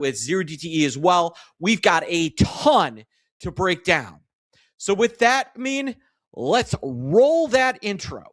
with 0DTE as well. We've got a ton to break down. So with that, let's roll that intro.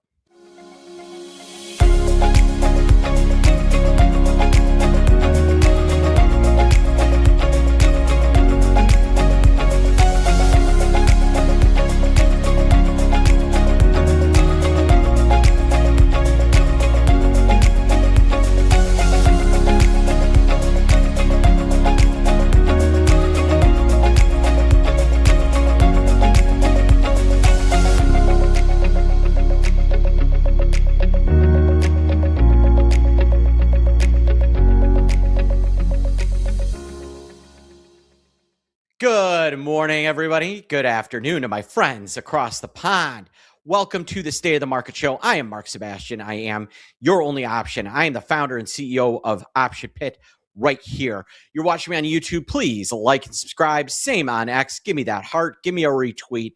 Good morning, everybody. Good afternoon to my friends across the pond. Welcome to the State of the Market Show. I am Mark Sebastian. I am your only option. I am the founder and CEO of Option Pit right here. You're watching me on YouTube. Please like and subscribe. Same on X. Give me that heart. Give me a retweet.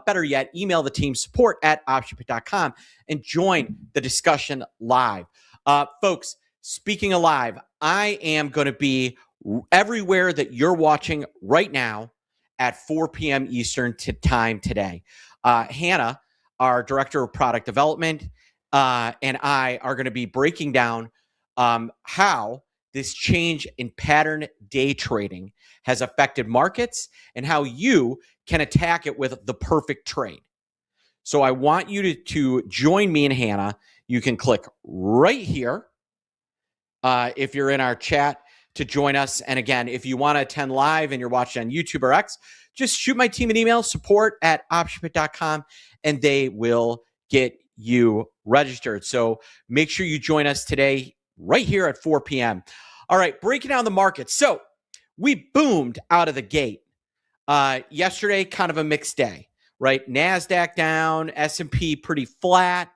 Better yet, email the team support@optionpit.com and join the discussion live. Folks, speaking of live, I am going to be everywhere that you're watching right now at 4 p.m. Eastern time today. Hannah, our Director of Product Development, and I are going to be breaking down how this change in pattern day trading has affected markets and how you can attack it with the perfect trade. So I want you to join me and Hannah. You can click right here if you're in our chat to join us. And again, if you want to attend live and you're watching on YouTube or X, just shoot my team an email, support@optionpit.com, and they will get you registered. So make sure you join us today right here at 4 p.m. All right, breaking down the market. So we boomed out of the gate. Yesterday, kind of a mixed day, right? NASDAQ down, S&P pretty flat,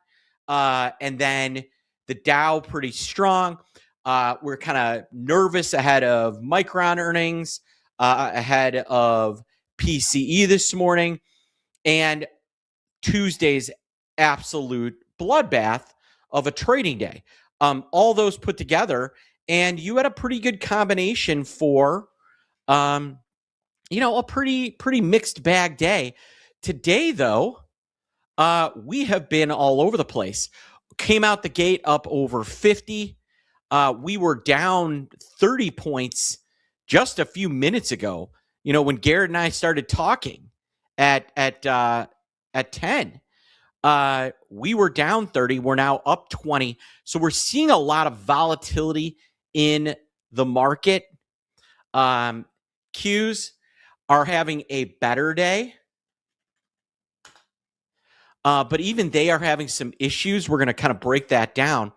and then the Dow pretty strong. We're kind of nervous ahead of Micron earnings, ahead of PCE this morning, and Tuesday's absolute bloodbath of a trading day. All those put together, and you had a pretty good combination for, a pretty mixed bag day. Today, though, we have been all over the place. Came out the gate up over 50. We were down 30 points just a few minutes ago. When Garrett and I started talking at 10, we were down 30. We're now up 20. So we're seeing a lot of volatility in the market. Qs are having a better day. But even they are having some issues. We're going to kind of break that down.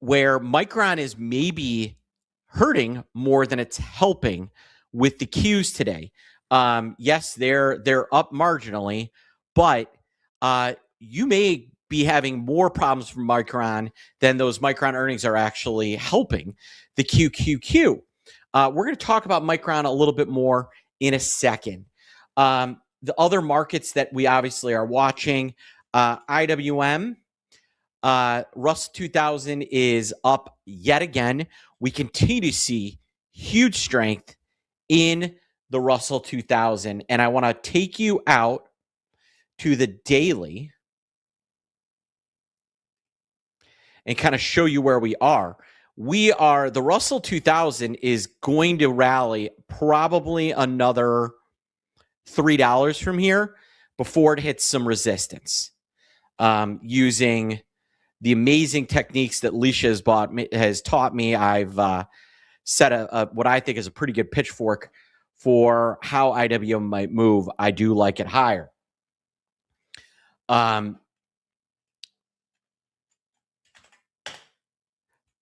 Where Micron is maybe hurting more than it's helping with the Qs today. Yes, they're up marginally, but you may be having more problems from Micron than those Micron earnings are actually helping the QQQ. We're going to talk about Micron a little bit more in a second. The other markets that we obviously are watching, IWM, Russell 2000 is up yet again. We continue to see huge strength in the Russell 2000. And I want to take you out to the daily and kind of show you where we are. The Russell 2000 is going to rally probably another $3 from here before it hits some resistance. Using the amazing techniques that Leisha has taught me, I've set what I think is a pretty good pitchfork for how IWM might move. I do like it higher. Bond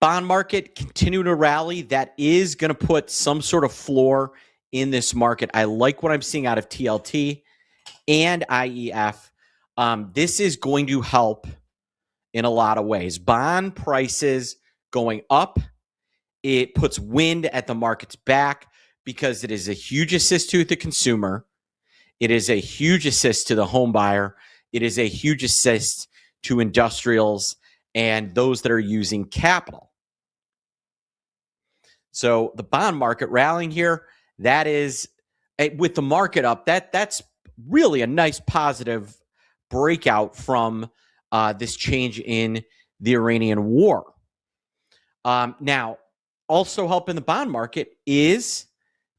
market continue to rally. That is going to put some sort of floor in this market. I like what I'm seeing out of TLT and IEF. This is going to help in a lot of ways. Bond prices going up, it puts wind at the market's back because it is a huge assist to the consumer. It is a huge assist to the home buyer. It is a huge assist to industrials and those that are using capital. So the bond market rallying here, that is, with the market up, that's really a nice positive breakout from this change in the Iranian war. Now, also helping the bond market is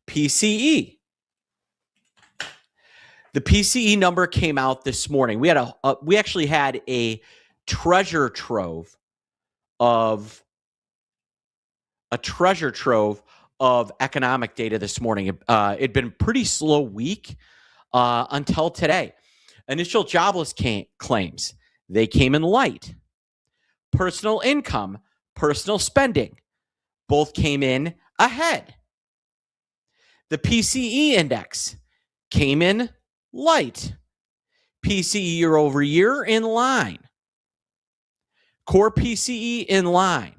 PCE. The PCE number came out this morning. We actually had a treasure trove of economic data this morning. It'd been a pretty slow week until today. Initial jobless claims, they came in light. Personal income, personal spending, both came in ahead. The PCE index came in light. PCE year over year in line. Core PCE in line.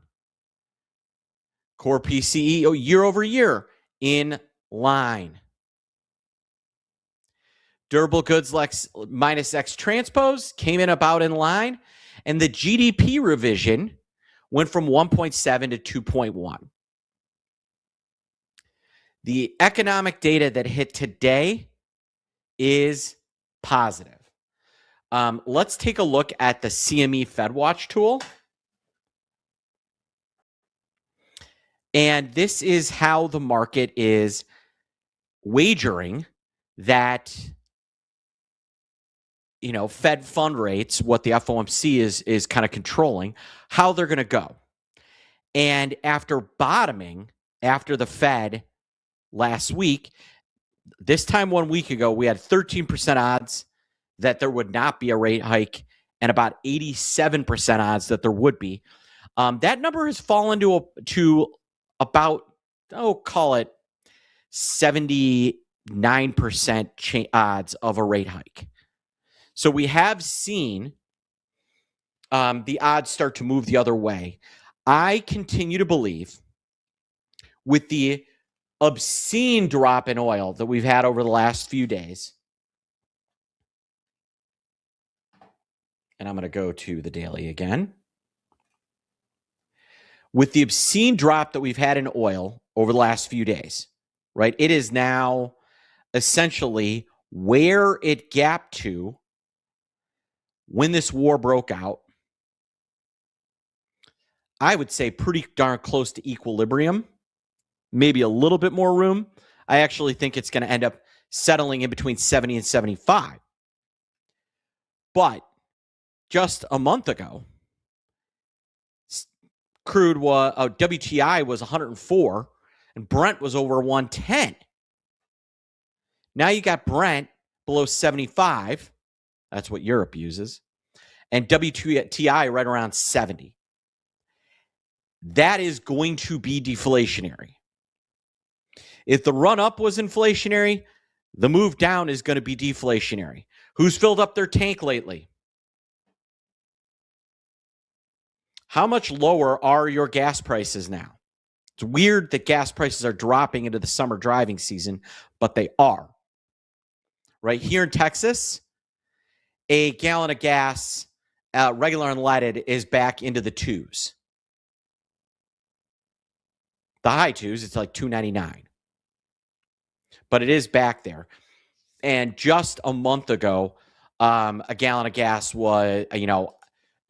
Core PCE year over year in line. Durable goods minus X transpose came in about in line. And the GDP revision went from 1.7 to 2.1. The economic data that hit today is positive. Let's take a look at the CME FedWatch tool. And this is how the market is wagering that, Fed fund rates, what the FOMC is kind of controlling, how they're going to go. And after bottoming, after the Fed last week, this time 1 week ago, we had 13% odds that there would not be a rate hike and about 87% odds that there would be. That number has fallen to about, call it 79% odds of a rate hike. So we have seen the odds start to move the other way. I continue to believe with the obscene drop in oil that we've had over the last few days, and I'm going to go to the daily again. With the obscene drop that we've had in oil over the last few days, right? It is now essentially where it gapped to when this war broke out. I would say pretty darn close to equilibrium, maybe a little bit more room. I actually think it's going to end up settling in between 70 and 75. But just a month ago, WTI was 104 and Brent was over 110. Now you got Brent below 75. That's what Europe uses. And WTI right around 70. That is going to be deflationary. If the run up was inflationary, the move down is going to be deflationary. Who's filled up their tank lately? How much lower are your gas prices now? It's weird that gas prices are dropping into the summer driving season, but they are. Right here in Texas, a gallon of gas, regular unleaded, is back into the twos. The high twos, it's like $2.99. But it is back there. And just a month ago, a gallon of gas was,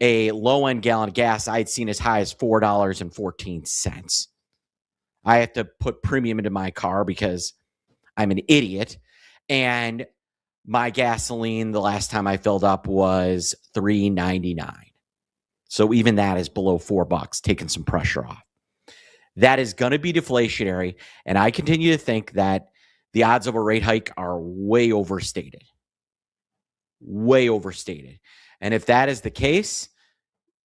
a low-end gallon of gas I had seen as high as $4.14. I have to put premium into my car because I'm an idiot. And my gasoline, the last time I filled up, was $3.99. So even that is below $4, taking some pressure off. That is going to be deflationary, and I continue to think that the odds of a rate hike are way overstated. Way overstated. And if that is the case,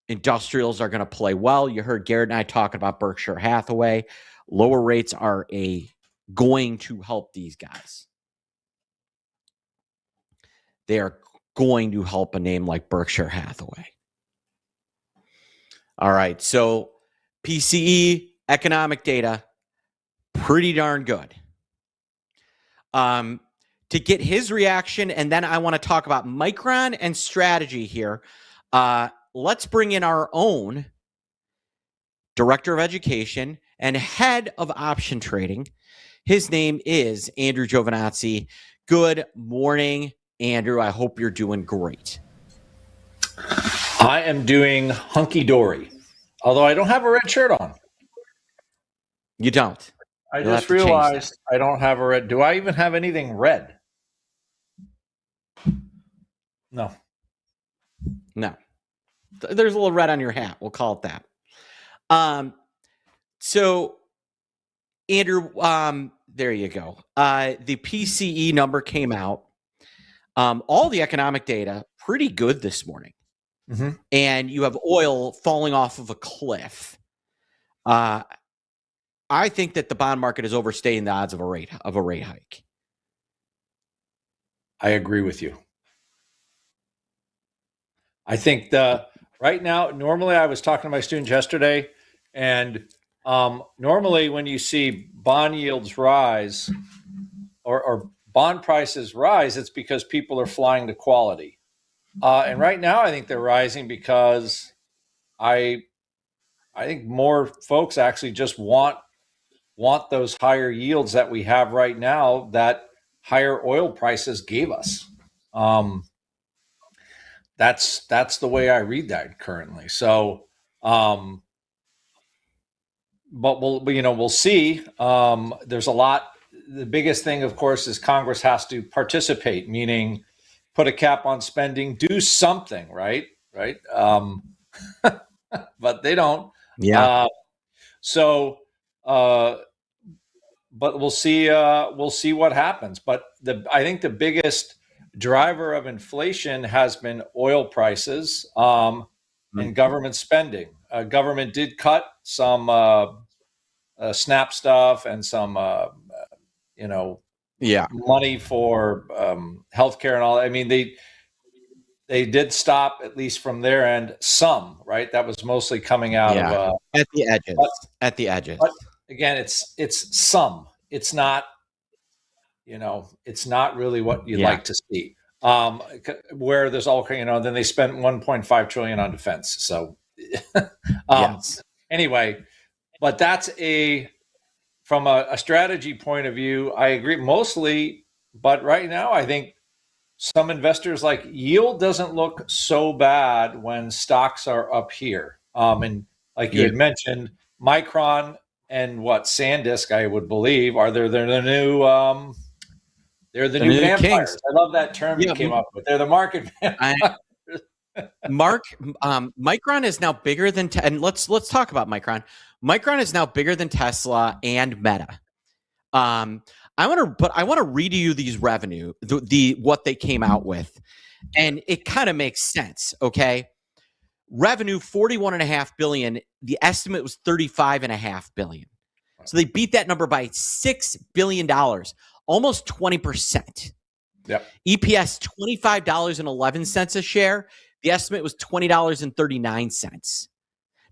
industrials are going to play well. You heard Garrett and I talking about Berkshire Hathaway. Lower rates are going to help these guys. They are going to help a name like Berkshire Hathaway. All right, so PCE economic data, pretty darn good. To get his reaction, and then I want to talk about Micron and strategy here. Let's bring in our own director of education and head of option trading. His name is Andrew Giovinazzi. Good morning, Andrew. I hope you're doing great. I am doing hunky-dory, although I don't have a red shirt on. You don't? I just realized I don't have a red. Do I even have anything red? No. There's a little red on your hat. We'll call it that. So, Andrew, there you go. The PCE number came out. All the economic data, pretty good this morning. Mm-hmm. And you have oil falling off of a cliff. I think that the bond market is overstating the odds of a rate hike. I agree with you. I think right now, normally I was talking to my students yesterday, and normally when you see bond yields rise or bond prices rise, it's because people are flying to quality. And right now, I think they're rising because I think more folks actually just want those higher yields that we have right now that higher oil prices gave us. That's the way I read that currently. So, but we'll see. There's a lot. The biggest thing, of course, is Congress has to participate, meaning put a cap on spending, do something, right? But they don't. Yeah. But we'll see. We'll see what happens. But I think the biggest driver of inflation has been oil prices and government spending. Government did cut some SNAP stuff and some money for healthcare and all. I mean, they did stop, at least from their end, some, right? That was mostly coming out of at the edges. But again, it's some. It's not, it's not really what you'd like to see. Where there's all, then they spent $1.5 trillion on defense. So anyway, but that's from a strategy point of view, I agree mostly. But right now, I think some investors like yield doesn't look so bad when stocks are up here. And like you had mentioned, Micron and SanDisk, I would believe, they're the new vampires. Kings. I love that term you came up with. They're the market vampires. Micron is now bigger than and let's talk about Micron. Micron is now bigger than Tesla and Meta. I want to read to you these revenue, what they came out with, and it kind of makes sense. Okay, revenue $41.5 billion. The estimate was $35.5 billion. So they beat that number by $6 billion, almost 20%. Yep. EPS $25.11 a share. The estimate was $20.39.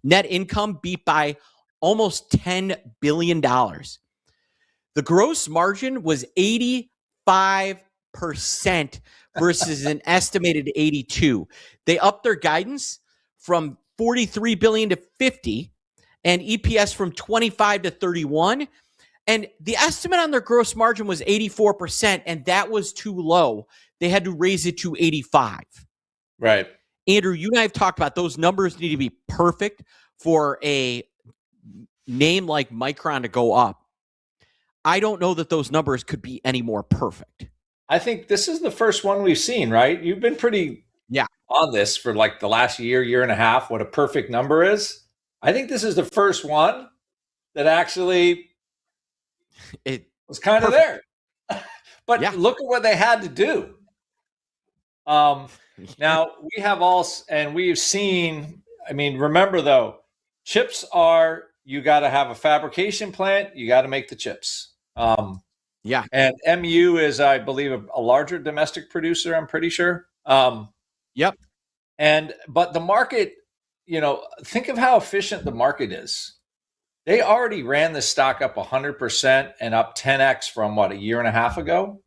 Net income beat by almost $10 billion. The gross margin was 85% versus an estimated 82%. They upped their guidance from 43 billion to 50, and EPS from 25 to 31. And the estimate on their gross margin was 84%, and that was too low. They had to raise it to 85. Right. Andrew, you and I have talked about those numbers need to be perfect for a name like Micron to go up. I don't know that those numbers could be any more perfect. I think this is the first one we've seen, right? You've been pretty on this for like the last year and a half, what a perfect number is. I think this is the first one that actually it was kind of there. But look at what they had to do. Now we have we've seen, remember though, chips you got to have a fabrication plant. You got to make the chips. And MU is, I believe, a larger domestic producer, I'm pretty sure. Yep. But the market, think of how efficient the market is. They already ran the stock up 100% and up 10x from a year and a half ago.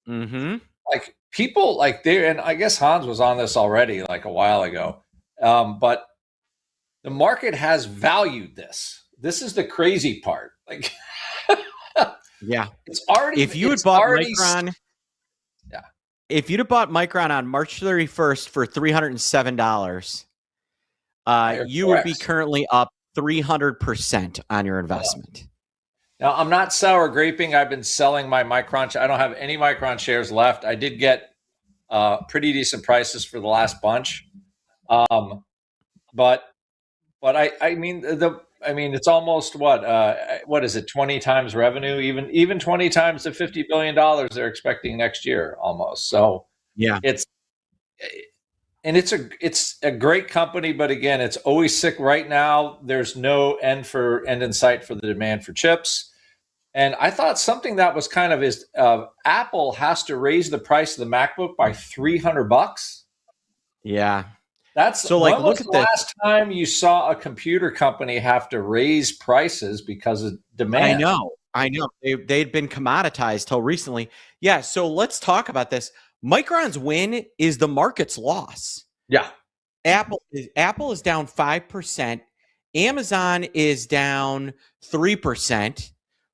Mm-hmm. Like people and I guess Hans was on this already like a while ago. But the market has valued this. this is the crazy part. Like, yeah, it's already. If you had it's bought already, Micron, yeah, if you'd have bought Micron on March 31st for $307, you would be currently up 300% on your investment. Now, I'm not sour graping. I've been selling my Micron. I don't have any Micron shares left. I did get pretty decent prices for the last bunch, but I mean it's almost what is it, 20 times revenue, even 20 times the $50 billion they're expecting next year almost. So yeah, it's a great company, but again, it's always sick right now. There's no end in sight for the demand for chips. And I thought something that was kind of is Apple has to raise the price of the MacBook by $300. Yeah. That's so like, when look was at the this. last time you saw a computer company have to raise prices because of demand? I know. They'd been commoditized till recently. Yeah. So let's talk about this. Micron's win is the market's loss. Yeah. Apple is down 5%. Amazon is down 3%.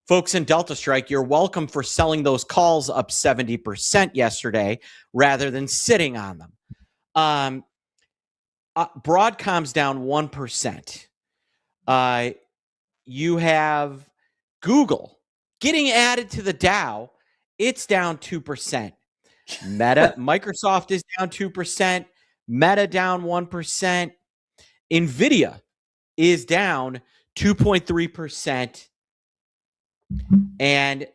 Folks in Delta Strike, you're welcome for selling those calls up 70% yesterday rather than sitting on them. Broadcom's down 1%. You have Google getting added to the Dow. It's down 2%. Microsoft is down 2%. Meta down 1%. NVIDIA is down 2.3%. And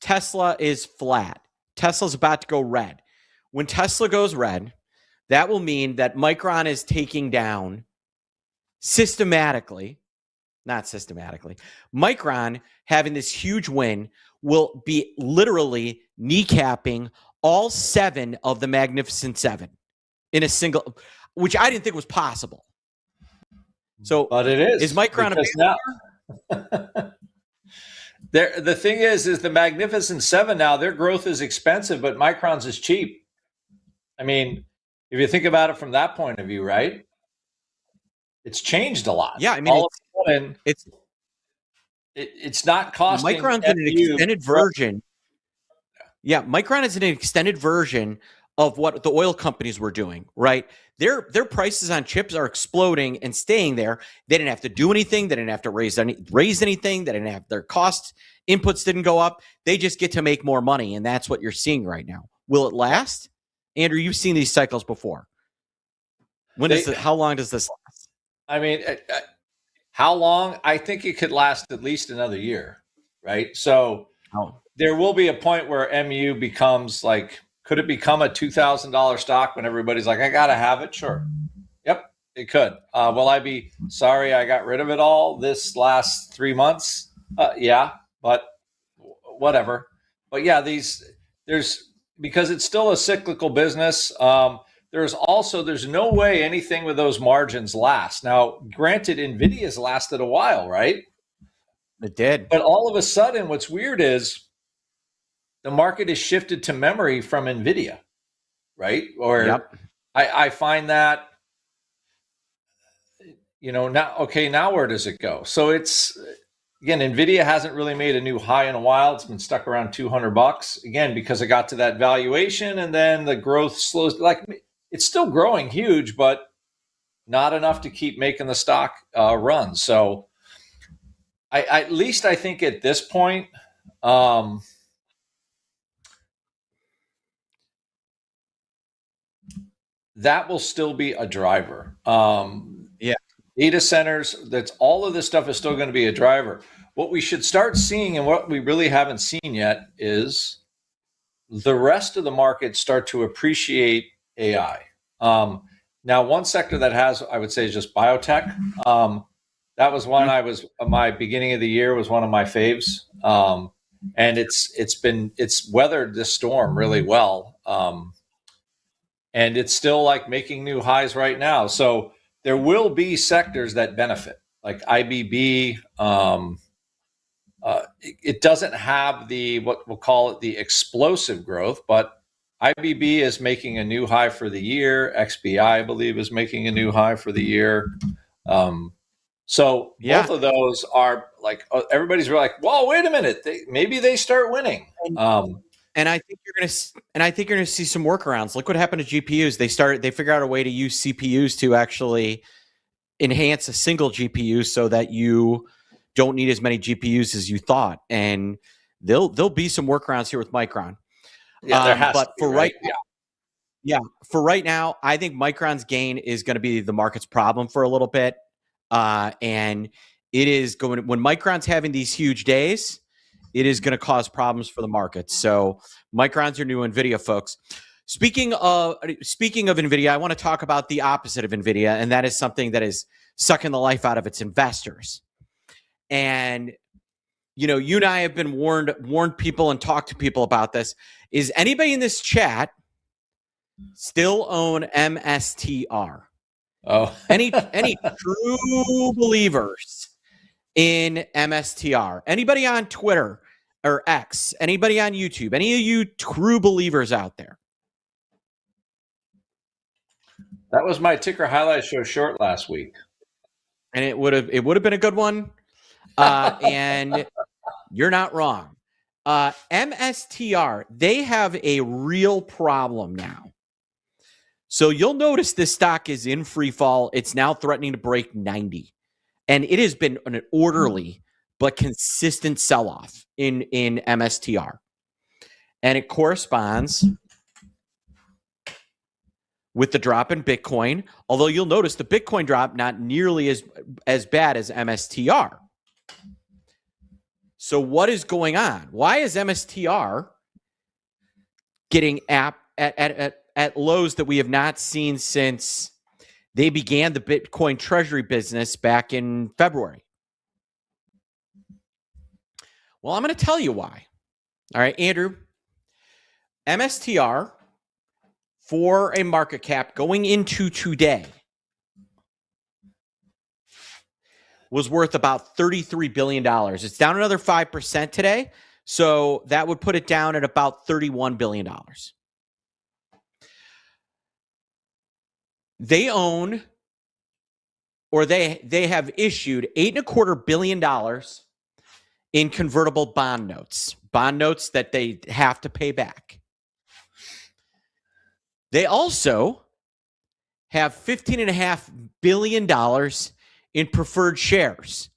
Tesla is flat. Tesla's about to go red. When Tesla goes red, that will mean that Micron is taking down not systematically. Micron having this huge win will be literally kneecapping all 7 of the Magnificent 7 in a single, which I didn't think was possible. So, but it is. Is Micron a the thing is the Magnificent 7 now, their growth is expensive, but Micron's is cheap. I mean, if you think about it from that point of view, right? It's changed a lot. Yeah, I mean, all of a sudden, it's not costing. Micron's in an extended version. Yeah, Micron is in an extended version of what the oil companies were doing, right? Their prices on chips are exploding and staying there. They didn't have to do anything. They didn't have to raise anything. They didn't have their cost inputs didn't go up. They just get to make more money, and that's what you're seeing right now. Will it last? Andrew, you've seen these cycles before. How long does this last? I mean, how long? I think it could last at least another year, right? So there will be a point where MU becomes like, could it become a $2,000 stock when everybody's like, I got to have it? Sure. Yep, it could. Will I be sorry I got rid of it all this last 3 months? Yeah, but whatever. But yeah, because it's still a cyclical business. There's no way anything with those margins lasts. Now, granted, NVIDIA's lasted a while, right? It did. But all of a sudden, what's weird is the market has shifted to memory from NVIDIA, right? Or yep. I find that, now where does it go? So it's, again, NVIDIA hasn't really made a new high in a while. It's been stuck around $200, again, because it got to that valuation and then the growth slows. Like, it's still growing huge, but not enough to keep making the stock run. So at least I think at this point, that will still be a driver. Yeah. Data centers, all of this stuff is still going to be a driver. What we should start seeing, and what we really haven't seen yet, is the rest of the market start to appreciate AI. Now, one sector that has, I would say, is just biotech. That was one my beginning of the year was one of my faves. And it's weathered this storm really well. And it's still like making new highs right now. So there will be sectors that benefit, like IBB. It doesn't have what we'll call it the explosive growth, but IBB is making a new high for the year. XBI, I believe, is making a new high for the year. So Yeah. both of those are like, everybody's really like, "Whoa, wait a minute! Maybe they start winning." And I think you're gonna see some workarounds. Look what happened to GPUs. They figure out a way to use CPUs to actually enhance a single GPU so that you don't need as many GPUs as you thought. And there'll be some workarounds here with Micron. Yeah, there has But to be, for right? for right now, I think Micron's gain is going to be the market's problem for a little bit. And it is going when Micron's having these huge days, it is going to cause problems for the market. So Micron's your new NVIDIA, folks. Speaking of NVIDIA, I want to talk about the opposite of NVIDIA, and that is something that is sucking the life out of its investors. And you and I have been warned people and talked to people about this. Is anybody in this chat still own MSTR? Oh, any true believers in MSTR? Anybody on Twitter or X? Anybody on YouTube? Any of you true believers out there? that was my ticker highlight show short last week, and it would have been a good one. And you're not wrong. MSTR, they have a real problem now. So you'll notice this stock is in free fall. It's now threatening to break 90. And it has been an orderly but consistent sell-off in MSTR. And it corresponds with the drop in Bitcoin, although you'll notice the Bitcoin drop not nearly as bad as MSTR. So what is going on? Why is MSTR getting at lows that we have not seen since they began the Bitcoin treasury business back in February? Well, I'm going to tell you why. All right, Andrew. MSTR, for a market cap going into today, was worth about $33 billion. It's down another 5% today. So that would put it down at about $31 billion. They own, or they have issued $8.25 billion in convertible bond notes that they have to pay back. They also have $15.5 billion in preferred shares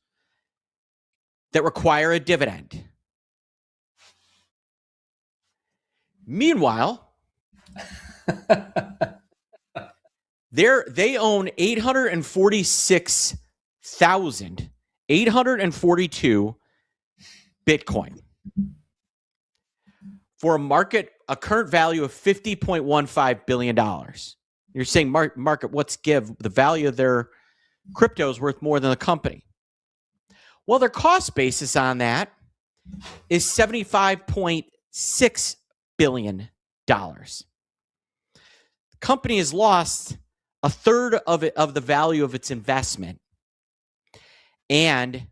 that require a dividend. Meanwhile, they own 846,842 Bitcoin for a current value of $50.15 billion. You're saying, market, what's give? The value of their crypto is worth more than the company. Well, their cost basis on that is $75.6 billion. The company has lost a third of the value of its investment, and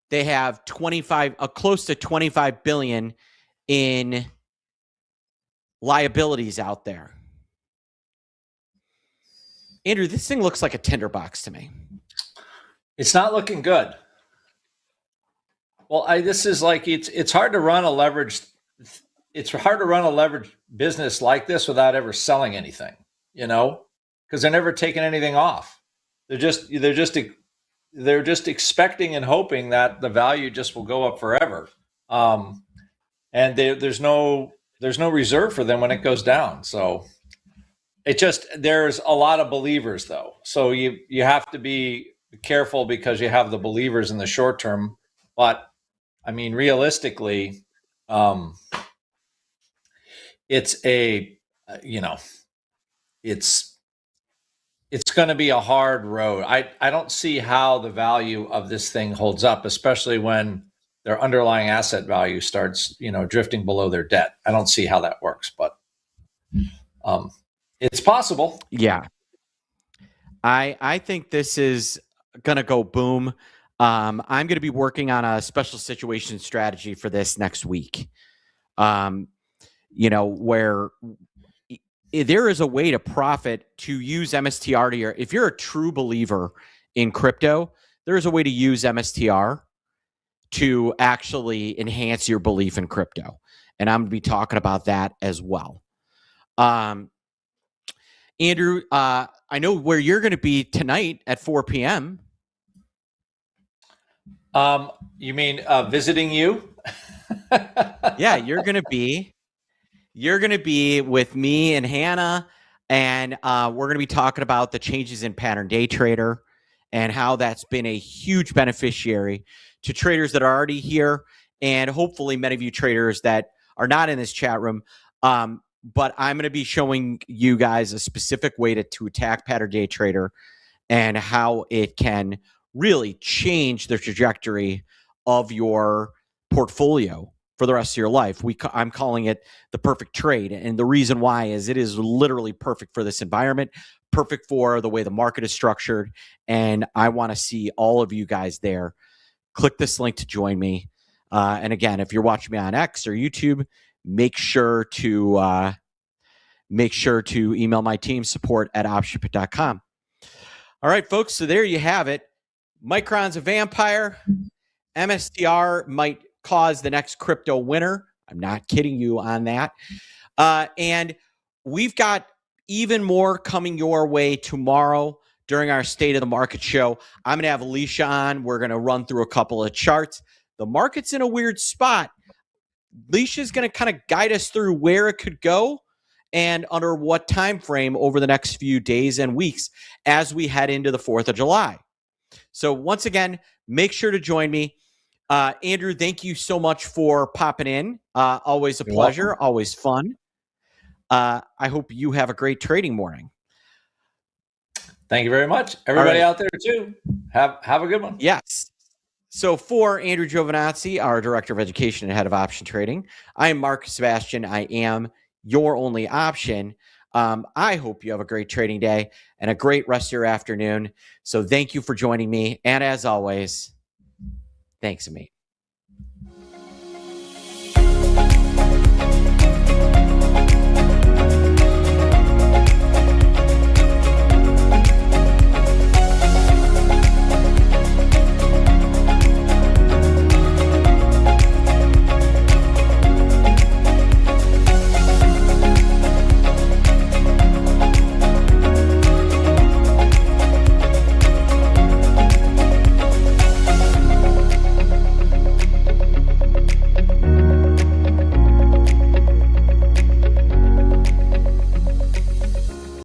they have close to 25 billion in liabilities out there. Andrew, this thing looks like a tinderbox to me. It's not looking good. Well, this is like it's hard to run a leveraged. It's hard to run a leveraged business like this without ever selling anything, because they're never taking anything off. They're just expecting and hoping that the value just will go up forever, and there's no reserve for them when it goes down. So there's a lot of believers though, so you have to be careful because you have the believers in the short term, but I mean realistically, it's it's going to be a hard road. I don't see how the value of this thing holds up, especially when their underlying asset value starts, drifting below their debt. I don't see how that works, but it's possible. Yeah. I think this is going to go boom. I'm going to be working on a special situation strategy for this next week. Where there is a way to profit to use MSTR if you're a true believer in crypto, there's a way to use MSTR to actually enhance your belief in crypto. And I'm going to be talking about that as well. Andrew, I know where you're going to be tonight at 4 p.m. You mean visiting you? Yeah, you're going to be with me and Hannah, and we're going to be talking about the changes in pattern day trader and how that's been a huge beneficiary to traders that are already here, and hopefully many of you traders that are not in this chat room. But I'm going to be showing you guys a specific way to attack pattern day trader and how it can really change the trajectory of your portfolio for the rest of your life. I'm calling it the perfect trade. And the reason why is it is literally perfect for this environment, perfect for the way the market is structured. And I want to see all of you guys there. Click this link to join me. And again, if you're watching me on X or YouTube, make sure to email my team, support@optionpit.com. All right, folks. So there you have it. Micron's a vampire. MSTR might cause the next crypto winner. I'm not kidding you on that. And we've got even more coming your way tomorrow during our State of the Market show. I'm going to have Alicia on. We're going to run through a couple of charts. The market's in a weird spot. Alicia's going to kind of guide us through where it could go and under what time frame over the next few days and weeks as we head into the 4th of July. So once again, make sure to join me. Andrew, thank you so much for popping in. Always a pleasure, always fun. I hope you have a great trading morning. Thank you very much. Everybody out there too. Have a good one. Yes. So for Andrew Giovinazzi, our Director of Education and Head of Option Trading, I am Mark Sebastian. I am your only option. I hope you have a great trading day and a great rest of your afternoon. So thank you for joining me. And as always, thanks, mate.